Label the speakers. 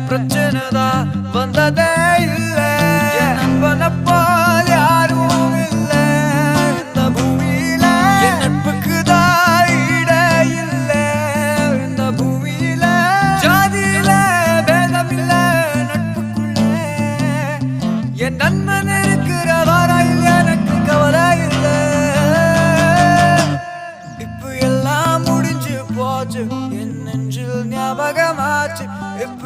Speaker 1: பிரச்சனை தான் வந்ததே இல்ல நண்பனை போல் யாரும் இல்ல இந்த பூமியில என் நட்புக்கு தான் ஈடே இல்ல இந்த பூமியில ஜாதியில பேதம் இல்ல நட்புக்குள்ள என் நண்பன் இருக்கிற வரையில் எனக்கு கவலை இல்ல இப்ப எல்லாம் முடிஞ்சு போச்சு என் நெஞ்சில் ஞாபகமாச்சு இப்ப